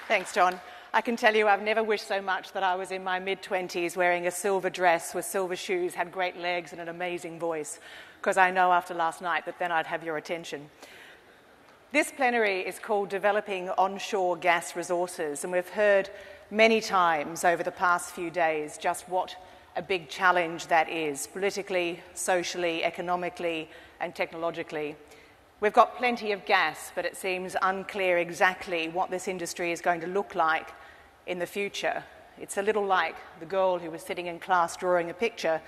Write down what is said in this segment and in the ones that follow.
Thanks, John. I can tell you I've never wished so much that I was in my mid-20s wearing a silver dress with silver shoes, had great legs and an amazing voice, because I know after last night that then I'd have your attention. This plenary is called Developing Onshore Gas Resources, and we've heard many times over the past few days just what a big challenge that is, politically, socially, economically and technologically. We've got plenty of gas, but it seems unclear exactly what this industry is going to look like in the future. It's a little like the girl who was sitting in class drawing a picture,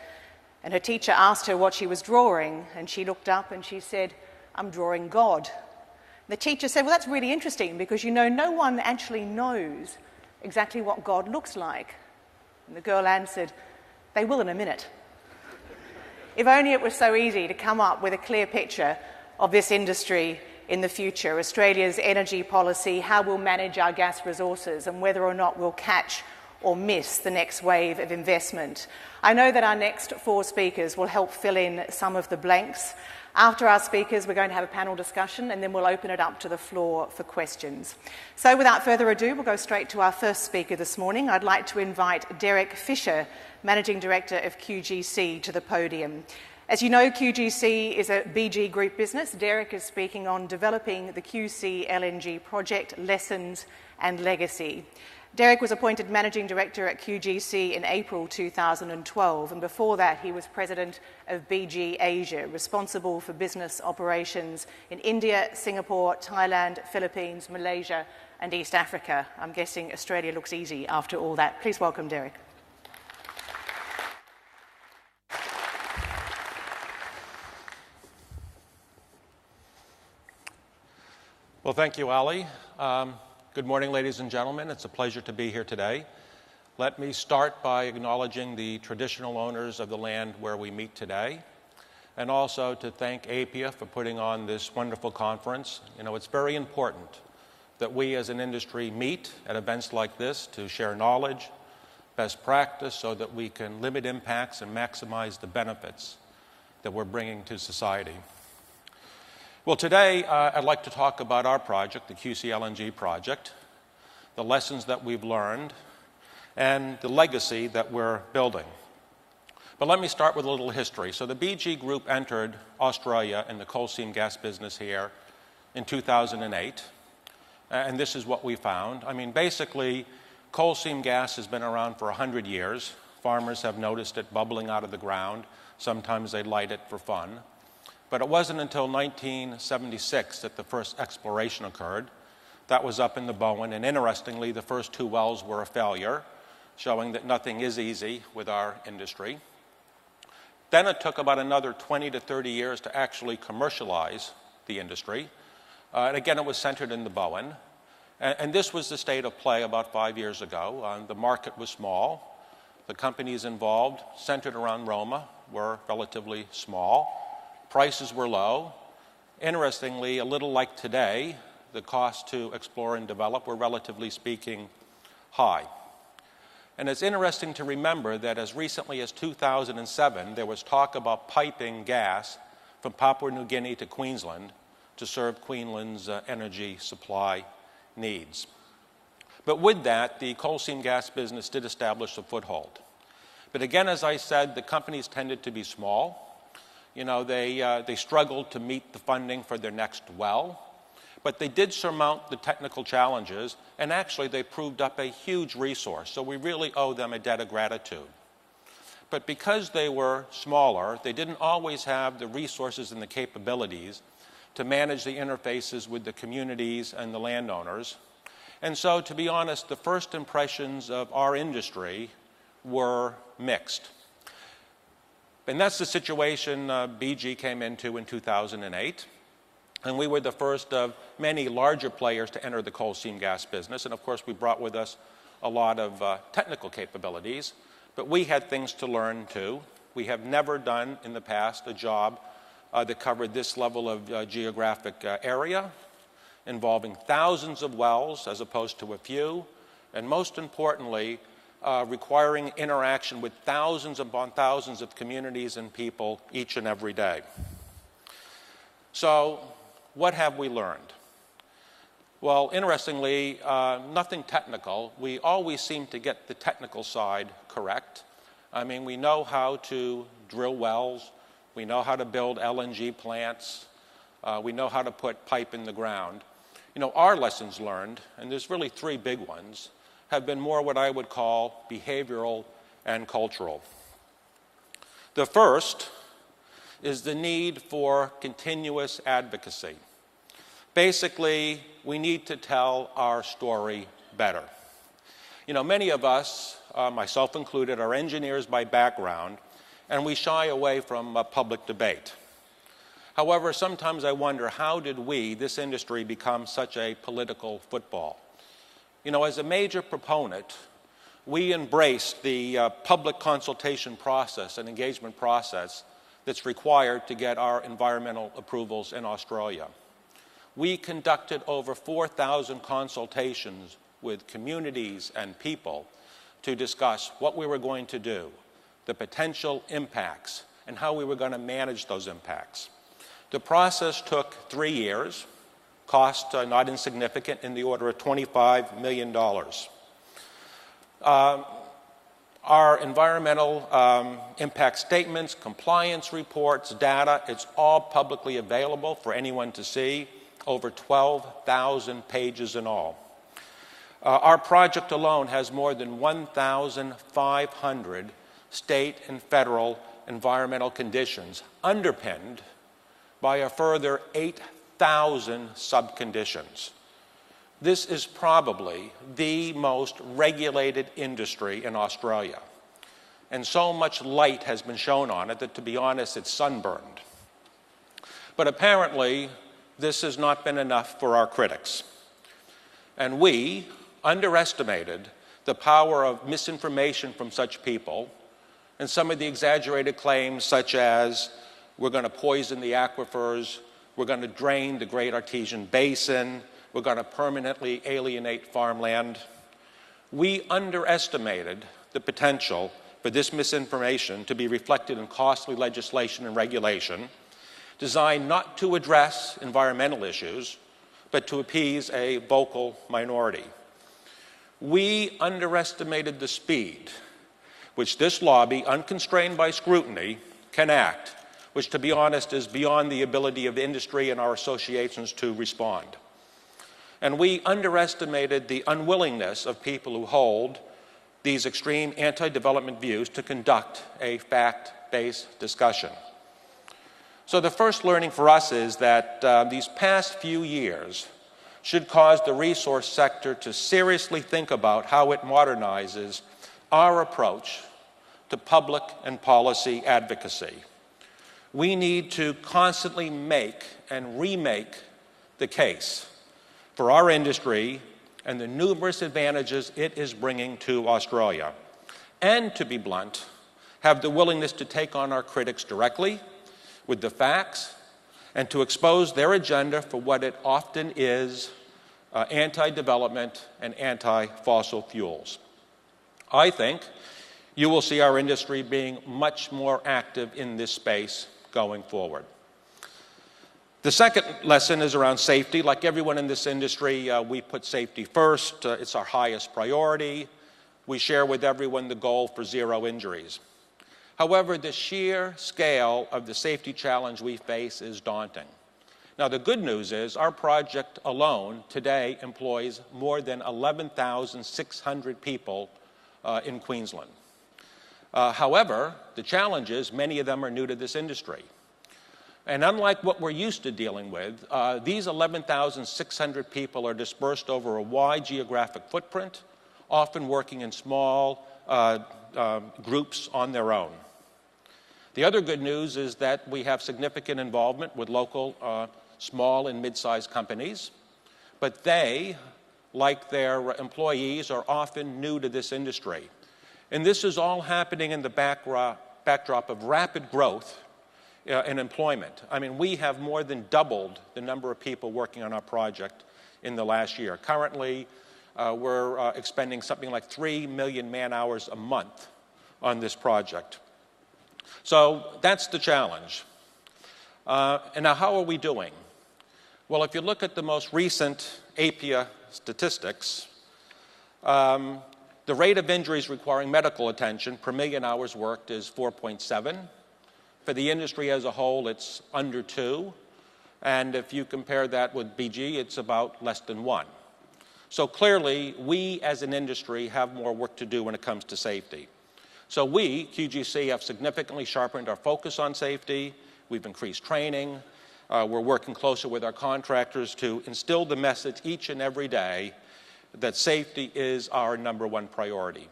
and her teacher asked her what she was drawing, and she looked up and she said, "I'm drawing God." The teacher said, "Well, that's really interesting because, you know, no one actually knows exactly what God looks like." And the girl answered, "They will in a minute." If only it was so easy to come up with a clear picture of this industry in the future, Australia's energy policy, how we'll manage our gas resources and whether or not we'll catch or miss the next wave of investment. I know that our next four speakers will help fill in some of the blanks. After our speakers, we're going to have a panel discussion and then we'll open it up to the floor for questions. So without further ado, we'll go straight to our first speaker this morning. I'd like to invite Derek Fisher, Managing Director of QGC, to the podium. As you know, QGC is a BG Group business. Derek is speaking on developing the QC LNG project, lessons and legacy. Derek was appointed Managing Director at QGC in April 2012, and before that he was President of BG Asia, responsible for business operations in India, Singapore, Thailand, Philippines, Malaysia and East Africa. I'm guessing Australia looks easy after all that. Please welcome Derek. Well, thank you, Ali. Good morning, ladies and gentlemen. It's a pleasure to be here today. Let me start by acknowledging the traditional owners of the land where we meet today, and also to thank APPEA for putting on this wonderful conference. You know, it's very important that we as an industry meet at events like this to share knowledge, best practice, so that we can limit impacts and maximize the benefits that we're bringing to society. Well, today I'd like to talk about our project, the QC LNG project, the lessons that we've learned, and the legacy that we're building. But let me start with a little history. So the BG Group entered Australia in the coal seam gas business here in 2008, and this is what we found. I mean, basically, coal seam gas has been around for 100 years. Farmers have noticed it bubbling out of the ground. Sometimes they light it for fun. But it wasn't until 1976 that the first exploration occurred. That was up in the Bowen, and interestingly, the first two wells were a failure, showing that nothing is easy with our industry. Then it took about another 20 to 30 years to actually commercialize the industry. And again, it was centered in the Bowen. And this was the state of play about 5 years ago. The market was small. The companies involved, centered around Roma, were relatively small. Prices were low. Interestingly, a little like today, the costs to explore and develop were relatively speaking high. And it's interesting to remember that as recently as 2007, there was talk about piping gas from Papua New Guinea to Queensland to serve Queensland's energy supply needs. But with that, the coal seam gas business did establish a foothold. But again, as I said, the companies tended to be small. You know, they struggled to meet the funding for their next well, but they did surmount the technical challenges, and actually they proved up a huge resource, so we really owe them a debt of gratitude. But because they were smaller, they didn't always have the resources and the capabilities to manage the interfaces with the communities and the landowners. And so, to be honest, the first impressions of our industry were mixed. And that's the situation BG came into in 2008. And we were the first of many larger players to enter the coal seam gas business. And of course, we brought with us a lot of technical capabilities. But we had things to learn too. We have never done in the past a job that covered this level of geographic area, involving thousands of wells as opposed to a few. And most importantly, requiring interaction with thousands upon thousands of communities and people each and every day. So, what have we learned? Well, interestingly, nothing technical. We always seem to get the technical side correct. I mean, we know how to drill wells. We know how to build LNG plants. We know how to put pipe in the ground. You know, our lessons learned, and there's really three big ones, have been more what I would call behavioral and cultural. The first is the need for continuous advocacy. Basically, we need to tell our story better. You know, many of us, myself included, are engineers by background, and we shy away from public debate. However, sometimes I wonder, how did we, this industry, become such a political football? You know, as a major proponent, we embraced the public consultation process and engagement process that's required to get our environmental approvals in Australia. We conducted over 4,000 consultations with communities and people to discuss what we were going to do, the potential impacts, and how we were going to manage those impacts. The process took 3 years, cost not insignificant, in the order of $25 million. Our environmental impact statements, compliance reports, data, it's all publicly available for anyone to see, over 12,000 pages in all. Our project alone has more than 1,500 state and federal environmental conditions, underpinned by a further 8,000 subconditions. This is probably the most regulated industry in Australia. And so much light has been shown on it that, to be honest, it's sunburned. But apparently, this has not been enough for our critics. And we underestimated the power of misinformation from such people and some of the exaggerated claims, such as, we're going to poison the aquifers, we're going to drain the Great Artesian Basin, we're going to permanently alienate farmland. We underestimated the potential for this misinformation to be reflected in costly legislation and regulation designed not to address environmental issues, but to appease a vocal minority. We underestimated the speed which this lobby, unconstrained by scrutiny, can act, which, to be honest, is beyond the ability of industry and our associations to respond. And we underestimated the unwillingness of people who hold these extreme anti-development views to conduct a fact-based discussion. So the first learning for us is that these past few years should cause the resource sector to seriously think about how it modernizes our approach to public and policy advocacy. We need to constantly make and remake the case for our industry and the numerous advantages it is bringing to Australia, and, to be blunt, have the willingness to take on our critics directly with the facts and to expose their agenda for what it often is, anti-development and anti-fossil fuels. I think you will see our industry being much more active in this space going forward. The second lesson is around safety. Like everyone in this industry, we put safety first. It's our highest priority. We share with everyone the goal for zero injuries. However, the sheer scale of the safety challenge we face is daunting. Now, the good news is our project alone today employs more than 11,600 people in Queensland. However, the challenge is many of them are new to this industry. And unlike what we're used to dealing with, these 11,600 people are dispersed over a wide geographic footprint, often working in small groups on their own. The other good news is that we have significant involvement with local small and mid-sized companies, but they, like their employees, are often new to this industry. And this is all happening in the backdrop of rapid growth in employment. I mean, we have more than doubled the number of people working on our project in the last year. Currently, we're expending something like 3 million man-hours a month on this project. So that's the challenge. And now, how are we doing? Well, if you look at the most recent APPEA statistics, the rate of injuries requiring medical attention per million hours worked is 4.7. For the industry as a whole, it's under 2. And if you compare that with BG, it's about less than 1. So clearly, we as an industry have more work to do when it comes to safety. So we, QGC, have significantly sharpened our focus on safety. We've increased training. We're working closer with our contractors to instill the message each and every day that safety is our #1 priority.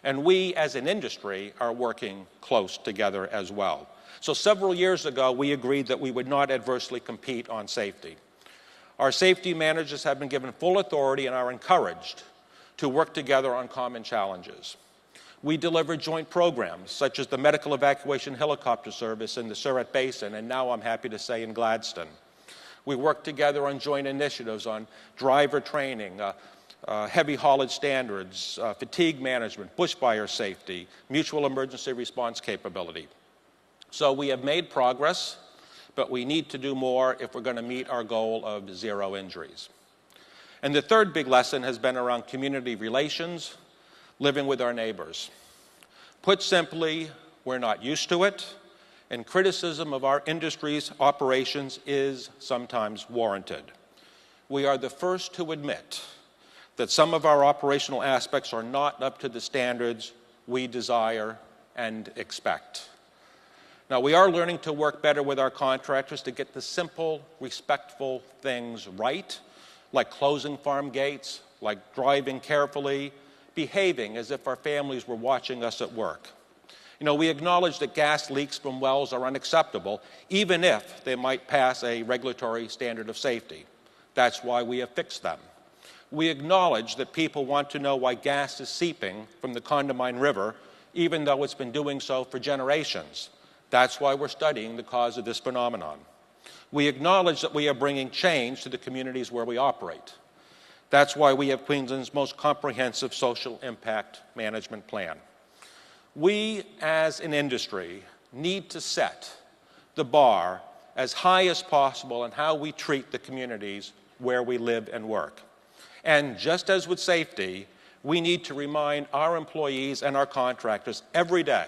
And we, as an industry, are working close together as well. So several years ago, we agreed that we would not adversely compete on safety. Our safety managers have been given full authority and are encouraged to work together on common challenges. We deliver joint programs, such as the Medical Evacuation Helicopter Service in the Surat Basin, and now I'm happy to say in Gladstone. We work together on joint initiatives on driver training, heavy haulage standards, fatigue management, bushfire safety, mutual emergency response capability. So we have made progress, but we need to do more if we're going to meet our goal of 0 injuries. And the third big lesson has been around community relations, living with our neighbors. Put simply, we're not used to it, and criticism of our industry's operations is sometimes warranted. We are the first to admit that some of our operational aspects are not up to the standards we desire and expect. Now, we are learning to work better with our contractors to get the simple, respectful things right, like closing farm gates, like driving carefully, behaving as if our families were watching us at work. You know, we acknowledge that gas leaks from wells are unacceptable, even if they might pass a regulatory standard of safety. That's why we have fixed them. We acknowledge that people want to know why gas is seeping from the Condamine River, even though it's been doing so for generations. That's why we're studying the cause of this phenomenon. We acknowledge that we are bringing change to the communities where we operate. That's why we have Queensland's most comprehensive social impact management plan. We, as an industry, need to set the bar as high as possible in how we treat the communities where we live and work. And just as with safety, we need to remind our employees and our contractors every day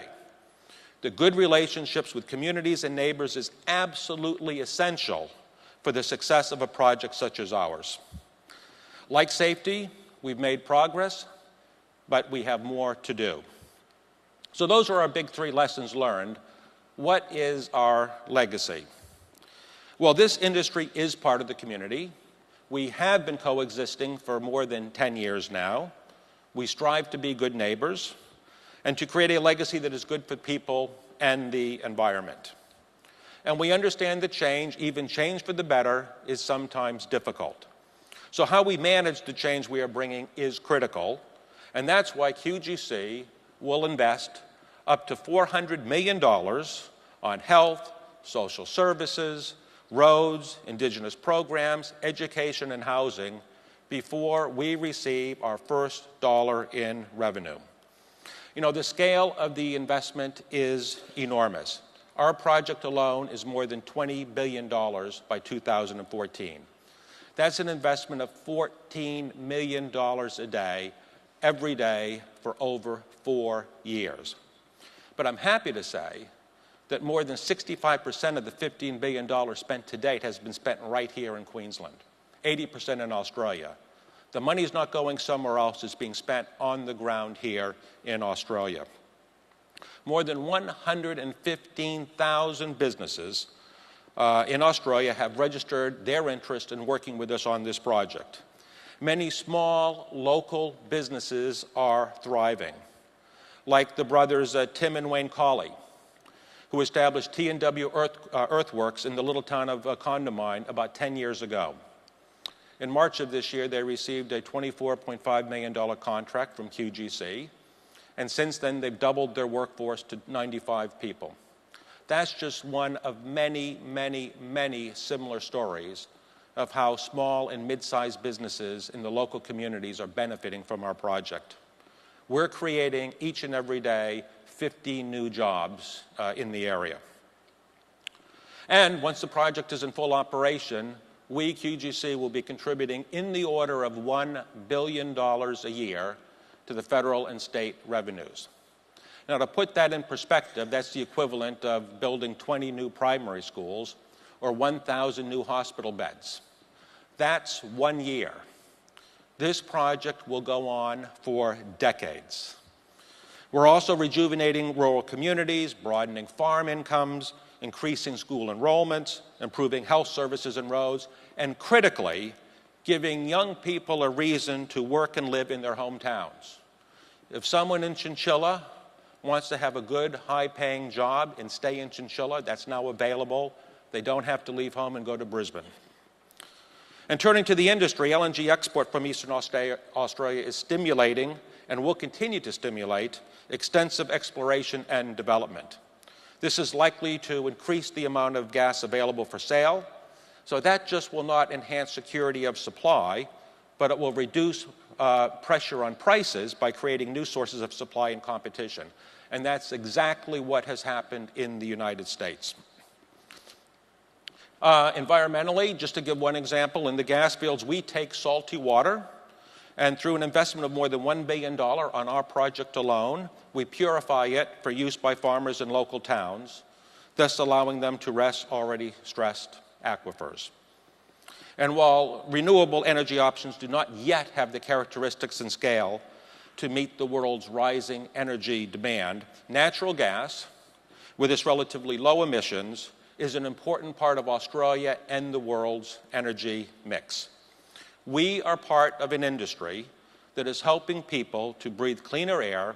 that good relationships with communities and neighbors is absolutely essential for the success of a project such as ours. Like safety, we've made progress, but we have more to do. So those are our big 3 lessons learned. What is our legacy? Well, this industry is part of the community. We have been coexisting for more than 10 years now. We strive to be good neighbors and to create a legacy that is good for people and the environment. And we understand that change, even change for the better, is sometimes difficult. So how we manage the change we are bringing is critical, and that's why QGC will invest up to $400 million on health, social services, roads, Indigenous programs, education, and housing before we receive our first dollar in revenue. You know, the scale of the investment is enormous. Our project alone is more than $20 billion by 2014. That's an investment of $14 million a day, every day, for over 4 years. But I'm happy to say that more than 65% of the $15 billion spent to date has been spent right here in Queensland, 80% in Australia. The money is not going somewhere else, it's being spent on the ground here in Australia. More than 115,000 businesses in Australia have registered their interest in working with us on this project. Many small, local businesses are thriving, like the brothers Tim and Wayne Colley, who established T&W Earthworks in the little town of Condamine about 10 years ago. In March of this year, they received a $24.5 million contract from QGC, and since then, they've doubled their workforce to 95 people. That's just one of many, many, many similar stories of how small and mid-sized businesses in the local communities are benefiting from our project. We're creating each and every day 50 new jobs in the area. And once the project is in full operation, we, QGC, will be contributing in the order of $1 billion a year to the federal and state revenues. Now, to put that in perspective, that's the equivalent of building 20 new primary schools or 1,000 new hospital beds. That's 1 year. This project will go on for decades. We're also rejuvenating rural communities, broadening farm incomes, increasing school enrollments, improving health services and roads, and critically, giving young people a reason to work and live in their hometowns. If someone in Chinchilla wants to have a good, high-paying job and stay in Chinchilla, that's now available. They don't have to leave home and go to Brisbane. And turning to the industry, LNG export from Eastern Australia is stimulating and will continue to stimulate extensive exploration and development. This is likely to increase the amount of gas available for sale, so that just will not enhance security of supply, but it will reduce pressure on prices by creating new sources of supply and competition. And that's exactly what has happened in the United States. Environmentally, just to give one example, in the gas fields, we take salty water, and through an investment of more than $1 billion on our project alone, we purify it for use by farmers in local towns, thus allowing them to rest already stressed aquifers. And while renewable energy options do not yet have the characteristics and scale to meet the world's rising energy demand, natural gas, with its relatively low emissions, is an important part of Australia and the world's energy mix. We are part of an industry that is helping people to breathe cleaner air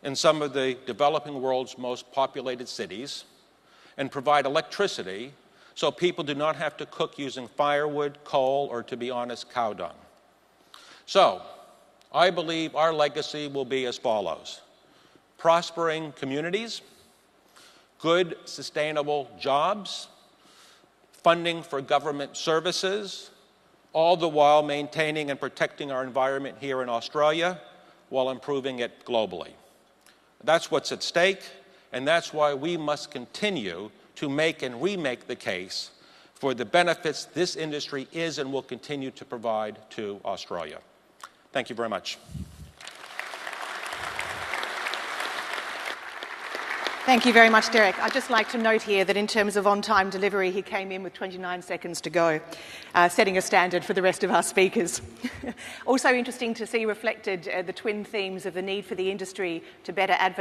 in some of the developing world's most populated cities and provide electricity so people do not have to cook using firewood, coal, or, to be honest, cow dung. So, I believe our legacy will be as follows: prospering communities, good, sustainable jobs, funding for government services, all the while maintaining and protecting our environment here in Australia while improving it globally. That's what's at stake, and that's why we must continue to make and remake the case for the benefits this industry is and will continue to provide to Australia. Thank you very much. Thank you very much, Derek. I'd just like to note here that in terms of on-time delivery, he came in with 29 seconds to go, setting a standard for the rest of our speakers. Also interesting to see reflected the twin themes of the need for the industry to better advocate